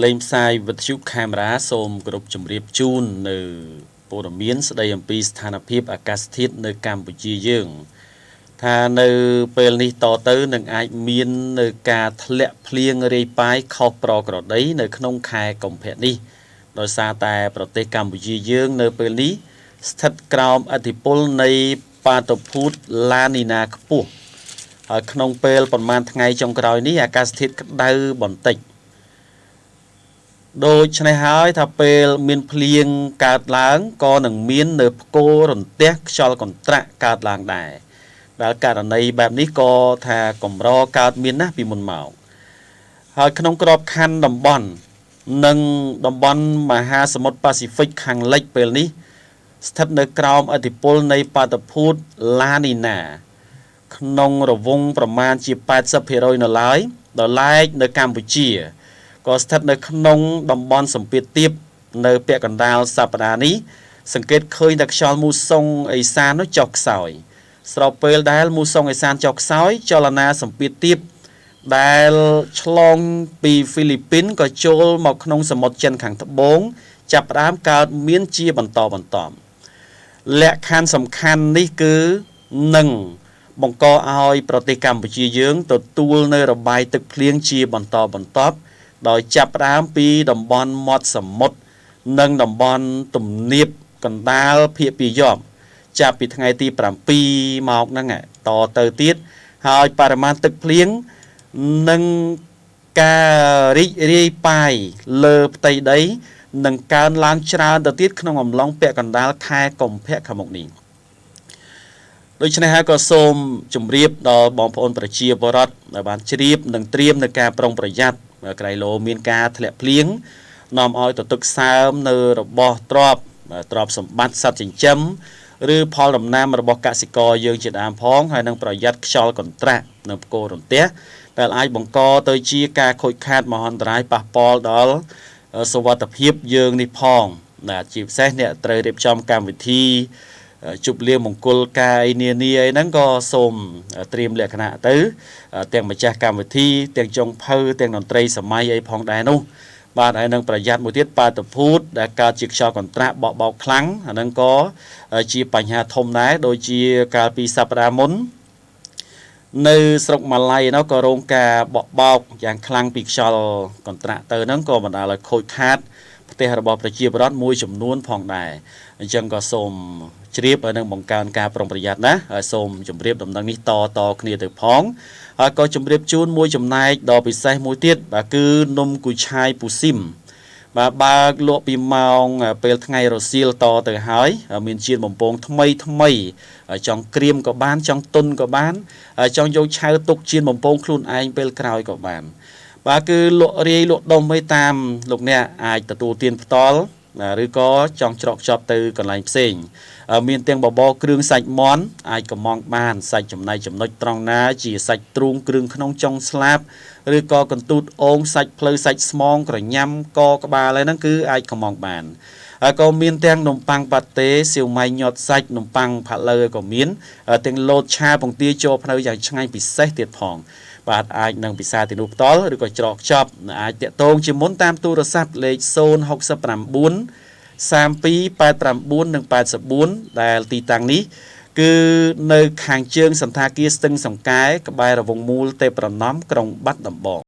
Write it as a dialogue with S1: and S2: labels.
S1: លេងផ្សាយវិទ្យុកាមេរ៉ាសូមគោរពជម្រាបជូននៅព័ត៌មានស្ដីអំពីស្ថានភាពអាកាសធាតុនៅកម្ពុជាយើងថានៅពេលនេះតទៅនឹងអាចមាននៅការធ្លាក់ភ្លៀងរាយប៉ាយខុសប្រក្រតីនៅក្នុងខែកុម្ភៈនេះដោយសារតែប្រទេសកម្ពុជាយើងនៅពេលនេះស្ថិតក្រោមឥទ្ធិពលនៃបាតុភូតឡានីណាខ្ពស់ហើយក្នុងពេលប្រមាណថ្ងៃចុងក្រោយនេះអាកាសធាតុក្តៅបន្តិចដូច្នេះហើយថាពេលមានភ្លៀងកើតឡើងក៏នឹងមាននៅផ្គររន្ទះខ្យល់កន្ត្រាក់កើតឡើងដែរដែលករណីបែបនេះក៏ថាកម្រកើតមានណាស់ពីមុនមកហើយក្នុងក្របខ័ណ្ឌតំបន់និងតំបន់មហាសមុទ្រប៉ាស៊ីហ្វិកខាងលិចពេលនេះស្ថិតនៅក្រោមឥទ្ធិពលនៃបាតុភូតឡានីណាក្នុងរង្វង់ប្រមាណជា 80% នៅឡើយដល់ឡែកនៅកម្ពុជាក៏ស្ថិតនៅក្នុងតំបន់សម្ពាធទាបនៅពាក់កណ្ដាលសប្តាហ៍នេះសង្កេតឃើញតែខ្យល់មូសុងអេសាននោះចុះខ្សោយស្របពេលដែលមូសុងអេសានចុះខ្សោយចលនាសម្ពាធទាបដែលឆ្លងពីហ្វីលីពីនក៏ចូលមកក្នុងសមុទ្រចិនខាងត្បូងចាប់ផ្ដើមកើតមានជាបន្តបន្ទាប់លក្ខខណ្ឌសំខាន់នេះគឺនឹងបង្កឲ្យប្រទេសកម្ពុជាយើងទទួលនៅរបាយទឹកភ្លៀងជាបន្តបន្ទាប់ដោយចាប់ផ្ដើមពីតំបន់មាត់សមុទ្រនិងតំបន់ទំនាបកណ្ដាលភាគពាយព្យចាប់ពីថ្ងៃទី7មកហ្នឹងតទៅទៀតហើយបរិមាណទឹកភ្លៀងនិងការរីករាយប៉ាយលើផ្ទៃដីនឹងកើនឡើងច្រើនទៅទៀតក្នុងអំឡុងពាក់កណ្ដាលខែកុម្ភៈខាងមុខនេះដូច្នេះហើយក៏សូមជម្រាបដល់បងប្អូនប្រជាពលរដ្ឋដែលបានជ្រាបនិងត្រៀមនៅការប្រុងប្រយ័ត្នក្រៃលោមានការធ្លាក់ភ្លៀងនាំឲ្យទៅទឹកសើមនៅរបស់ទ្រព្យសម្បត្តិសត្វចិញ្ចឹមឬផលដំណាំរបស់កសិករយើងជាដើមផងហើយនឹងប្រយ័ត្នខ្យល់កន្ត្រាក់នៅផ្គររន្ទះដែលអាចបង្កទៅជាការខូចខាតមហន្តរាយប៉ះពាល់ដល់សុវត្ថិភាពយើងនេះផងដែលជាពិសេសអ្នកត្រូវរៀបចំកម្មវិធីជប់លៀងមង្គលការនានាអីហ្នឹងក៏សូមត្រៀមលក្ខណៈទៅទាំងម្ចាស់កម្មវិធីទាំងចុងភៅទាំងតន្ត្រីសម័យអីផងដែរនោះបាទហើយនឹងប្រយ័ត្នមួយទៀតបាតុភូតដែលកើតជាខ្យល់កន្ត្រាក់បោកខ្លាំងអាហ្នឹងក៏ជាបញ្ហាធំដែរដូចជាកាលពីសប្តាហ៍មុននៅស្រុកម៉ាឡៃនោះក៏រងការបោកយ៉ាងខ្លាំងពីខ្យល់កន្ត្រាក់ទៅហ្នឹងក៏បណ្ដាលឲ្យខូចខាតផ្ទះរបស់ប្រជាពលរដ្ឋមួយចំនួនផងដែរអញ្ចឹងក៏សូមជ្រាបហើយនឹងបង្កើនការប្រុងប្រយ័ត្នណាហើយសូមជម្រាបដំណឹងនេះតគ្នាទៅផងហើយក៏ជម្រាបជូនមួយចំណែកដ៏ពិសេសមួយទៀតបាទគឺនំគូឆាយពូស៊ីមបាទបើកលក់ពីម៉ោងពេលថ្ងៃរសៀលតទៅហើយមានជាតិបំពងថ្មីចង់ក្រៀមក៏បានចង់ទុនក៏បានចង់យកឆៅទុកជាតិបំពងខ្លួនឯងពេលក្រោយក៏បានបាទគឺលក់រាយលក់ដុំឯតាមលោកអ្នកអាចទទួលទានផ្ទាល់ឬក៏ចង់ច្រកខ្ចប់ទៅកន្លែងផ្សេងមានទាំងបបរគ្រឿងសាច់មាន់អាចកំងបានសាច់ចំណៃចំណុចត្រង់ណាជាសាច់ទ្រូងគ្រឿងក្នុងចុងស្លាបឬក៏កន្ទូតអូងសាច់ភ្លៅសាច់ស្មងក្រញ៉ាំកក្បាលហ្នឹងគឺអាចកំងបានហើយក៏មានទាំងនំប៉័ងប៉ាតេសៀវម៉ៃញាត់សាច់នំប៉័ងផាឡូវក៏មានទាំងលតឆាពងទាចូលភ្នៅយ៉ាងឆ្ងាញ់ពិសេសទៀតផងបាទអាចនឹងពិសាទីនោះផ្ទាល់ឬក៏ច្រកខ្ចប់អាចតាក់ទងជាមុនតាមទូរស័ព្ទលេខ069 3289 និង 84ដែលទីតាំងនេះគឺនៅខាងជើងសន្តាគារស្ទឹងសង្កែក្បែររវងមូលទេពរណំក្រុងបាត់ដំបង